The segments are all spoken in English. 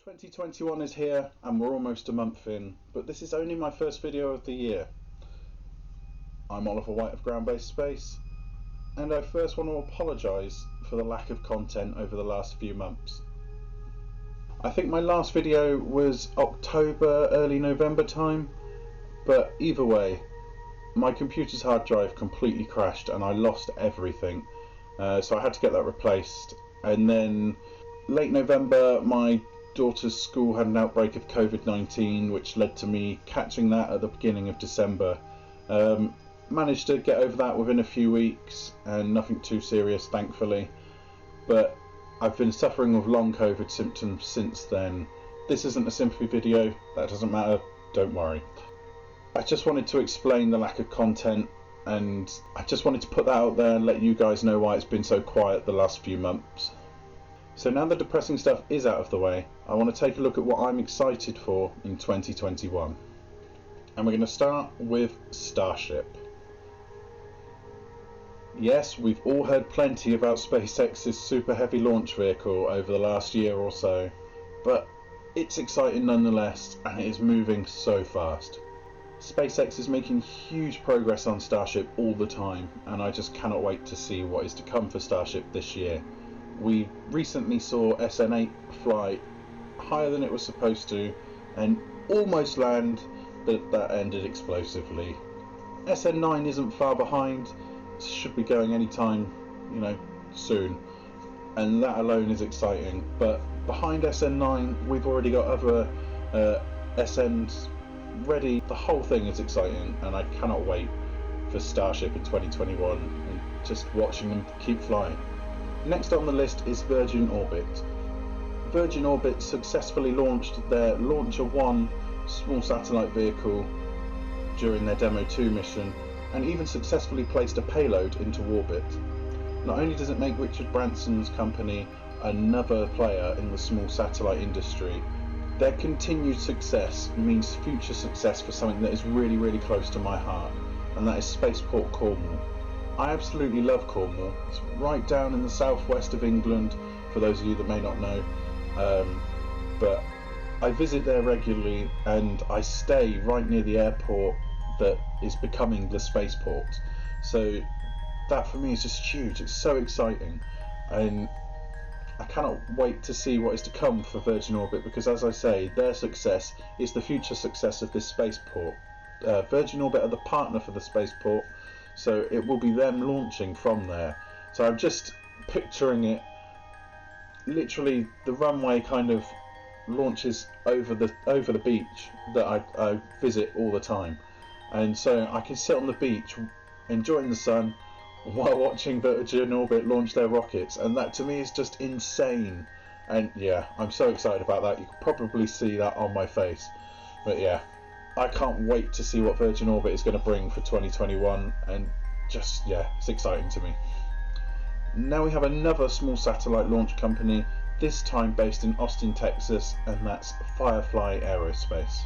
2021 is here and we're almost a month in, but this is only my first video of the year. I'm Oliver White of Ground-Based Space, and I first want to apologise for the lack of content over the last few months. I think my last video was October, early November time, but either way, my computer's hard drive completely crashed and I lost everything, so I had to get that replaced. And then late November, my daughter's school had an outbreak of COVID-19, which led to me catching that at the beginning of December. Managed to get over that within a few weeks and nothing too serious, thankfully, but I've been suffering with long COVID symptoms since then. This isn't a sympathy video, that doesn't matter, don't worry. I just wanted to explain the lack of content, and I just wanted to put that out there and let you guys know why it's been so quiet the last few months. So now the depressing stuff is out of the way, I want to take a look at what I'm excited for in 2021. And we're going to start with Starship. Yes, we've all heard plenty about SpaceX's Super Heavy launch vehicle over the last year or so, but it's exciting nonetheless, and it is moving so fast. SpaceX is making huge progress on Starship all the time, and I just cannot wait to see what is to come for Starship this year. We recently saw SN8 fly higher than it was supposed to and almost land, but that ended explosively. SN9 isn't far behind, should be going anytime, soon, and that alone is exciting. But behind SN9 we've already got other SNs ready. The whole thing is exciting and I cannot wait for Starship in 2021 and just watching them keep flying. Next on the list is Virgin Orbit. Virgin Orbit successfully launched their Launcher 1 small satellite vehicle during their Demo 2 mission, and even successfully placed a payload into orbit. Not only does it make Richard Branson's company another player in the small satellite industry, their continued success means future success for something that is really, really close to my heart, and that is Spaceport Cornwall. I absolutely love Cornwall. It's right down in the southwest of England, for those of you that may not know, but I visit there regularly and I stay right near the airport that is becoming the spaceport. So that for me is just huge. It's so exciting, and I cannot wait to see what is to come for Virgin Orbit, because as I say, their success is the future success of this spaceport. Virgin Orbit are the partner for the spaceport, so it will be them launching from there. So I'm just picturing it, literally the runway kind of launches over the beach that I visit all the time, and so I can sit on the beach enjoying the sun while watching Virgin Orbit launch their rockets, and that to me is just insane. And yeah, I'm so excited about that. You can probably see that on my face, but yeah, I can't wait to see what Virgin Orbit is going to bring for 2021, and just, yeah, it's exciting to me. Now we have another small satellite launch company, this time based in Austin, Texas, and that's Firefly Aerospace.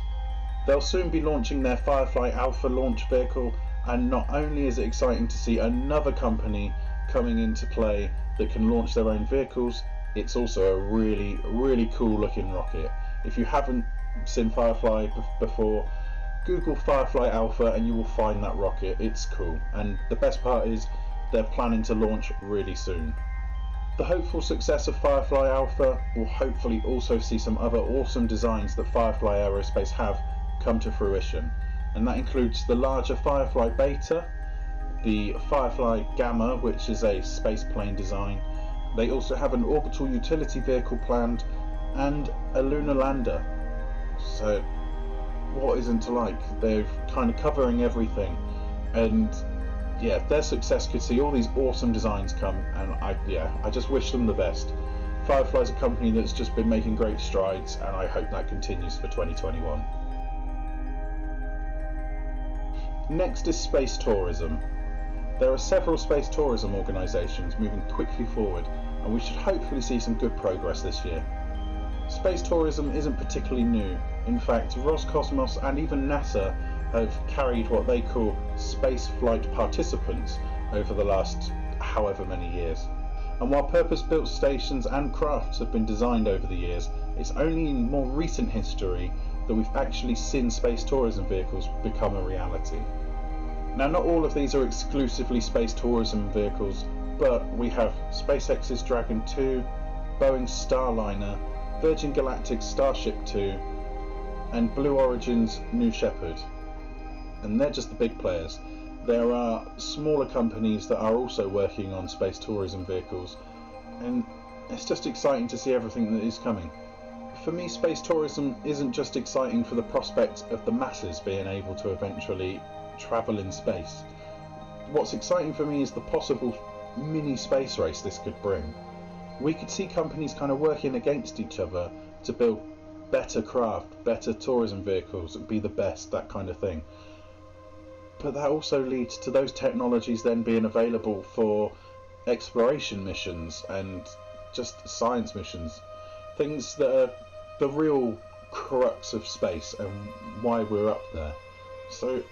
They'll soon be launching their Firefly Alpha launch vehicle, and not only is it exciting to see another company coming into play that can launch their own vehicles, it's also a really, really cool looking rocket. If you haven't seen Firefly before, Google Firefly Alpha and you will find that rocket. It's cool, and the best part is they're planning to launch really soon. The hopeful success of Firefly Alpha will hopefully also see some other awesome designs that Firefly Aerospace have come to fruition, and that includes the larger Firefly Beta, the Firefly Gamma, which is a space plane design. They also have an orbital utility vehicle planned and a lunar lander. So what isn't to like? They're kind of covering everything, and yeah, their success could see all these awesome designs come, and I just wish them the best. Firefly's a company that's just been making great strides, and I hope that continues for 2021. Next is space tourism. There are several space tourism organisations moving quickly forward, and we should hopefully see some good progress this year. Space tourism isn't particularly new. In fact, Roscosmos and even NASA have carried what they call space flight participants over the last however many years. And while purpose-built stations and crafts have been designed over the years, It's only in more recent history that we've actually seen space tourism vehicles become a reality. Now, not all of these are exclusively space tourism vehicles, but we have SpaceX's Dragon 2, Boeing's Starliner, Virgin Galactic's Starship 2, and Blue Origin's New Shepard. And they're just the big players. There are smaller companies that are also working on space tourism vehicles, and it's just exciting to see everything that is coming. For me, space tourism isn't just exciting for the prospect of the masses being able to eventually travel in space. What's exciting for me is the possible mini space race this could bring. We could see companies kind of working against each other to build better craft, better tourism vehicles, and be the best, that kind of thing. But that also leads to those technologies then being available for exploration missions and just science missions. Things that are the real crux of space and why we're up there. So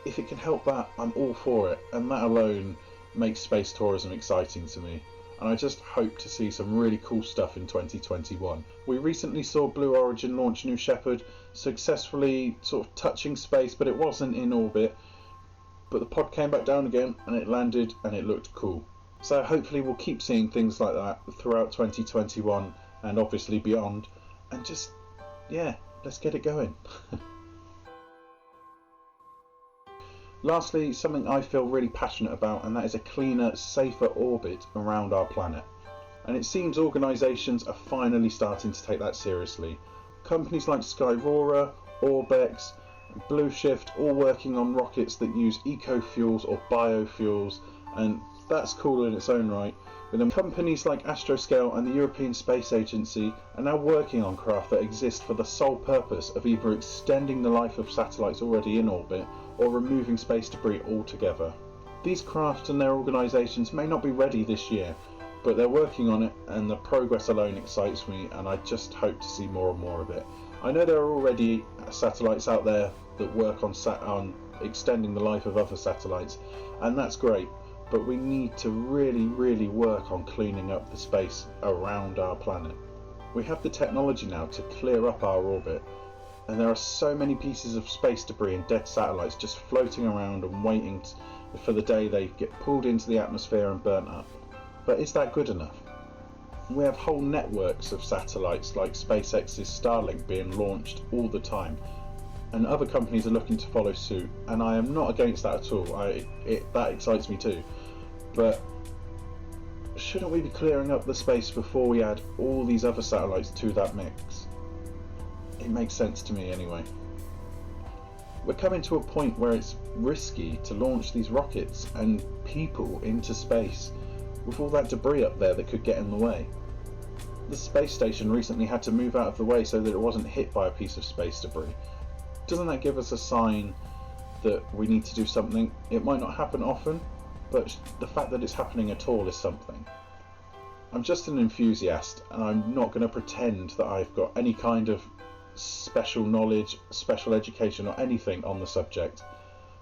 if it can help that, I'm all for it, and that alone makes space tourism exciting to me. And I just hope to see some really cool stuff in 2021. We recently saw Blue Origin launch New Shepard, successfully sort of touching space, but it wasn't in orbit. But the pod came back down again and it landed and it looked cool. So hopefully we'll keep seeing things like that throughout 2021 and obviously beyond. And just, yeah, let's get it going. Lastly, something I feel really passionate about, and that is a cleaner, safer orbit around our planet. And it seems organisations are finally starting to take that seriously. Companies like Skyrora, Orbex, Blueshift, all working on rockets that use eco-fuels or biofuels, and that's cool in its own right. But then companies like Astroscale and the European Space Agency are now working on craft that exist for the sole purpose of either extending the life of satellites already in orbit or removing space debris altogether. These crafts and their organisations may not be ready this year, but they're working on it, and the progress alone excites me, and I just hope to see more and more of it. I know there are already satellites out there that work on extending the life of other satellites, and that's great, but we need to really work on cleaning up the space around our planet. We have the technology now to clear up our orbit, and there are so many pieces of space debris and dead satellites just floating around and waiting for the day they get pulled into the atmosphere and burnt up. But is that good enough? We have whole networks of satellites like SpaceX's Starlink being launched all the time, and other companies are looking to follow suit, and I am not against that at all. That excites me too. But shouldn't we be clearing up the space before we add all these other satellites to that mix? It makes sense to me anyway. We're coming to a point where it's risky to launch these rockets and people into space with all that debris up there that could get in the way. The space station recently had to move out of the way so that it wasn't hit by a piece of space debris. Doesn't that give us a sign that we need to do something? It might not happen often, but the fact that it's happening at all is something. I'm just an enthusiast, and I'm not going to pretend that I've got any kind of special knowledge, special education or anything on the subject,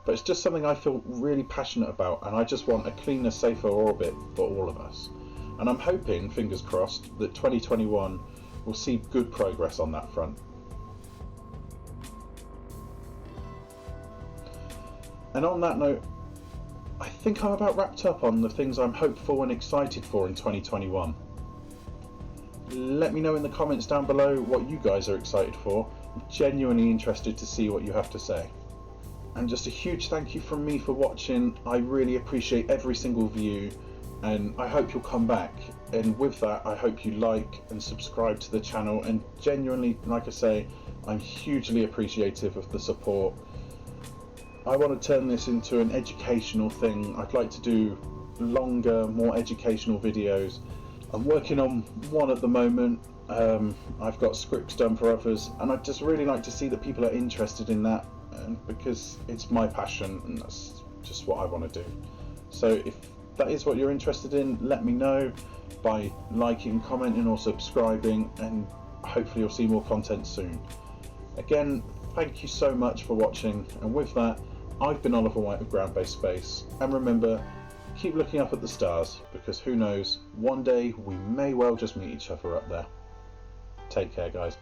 but it's just something I feel really passionate about, and I just want a cleaner, safer orbit for all of us. And I'm hoping, fingers crossed, that 2021 will see good progress on that front. And on that note, I think I'm about wrapped up on the things I'm hopeful and excited for in 2021. Let me know in the comments down below what you guys are excited for. I'm genuinely interested to see what you have to say. And just a huge thank you from me for watching. I really appreciate every single view, and I hope you'll come back. And with that, I hope you like and subscribe to the channel, and genuinely, like I say, I'm hugely appreciative of the support. I want to turn this into an educational thing. I'd like to do longer, more educational videos. I'm working on one at the moment. I've got scripts done for others, and I'd just really like to see that people are interested in that, because it's my passion and that's just what I want to do. So if that is what you're interested in, let me know by liking, commenting or subscribing, and hopefully you'll see more content soon. Again, thank you so much for watching, and with that, I've been Oliver White of Ground-Based Space, and remember, keep looking up at the stars, because who knows, one day we may well just meet each other up there. Take care, guys.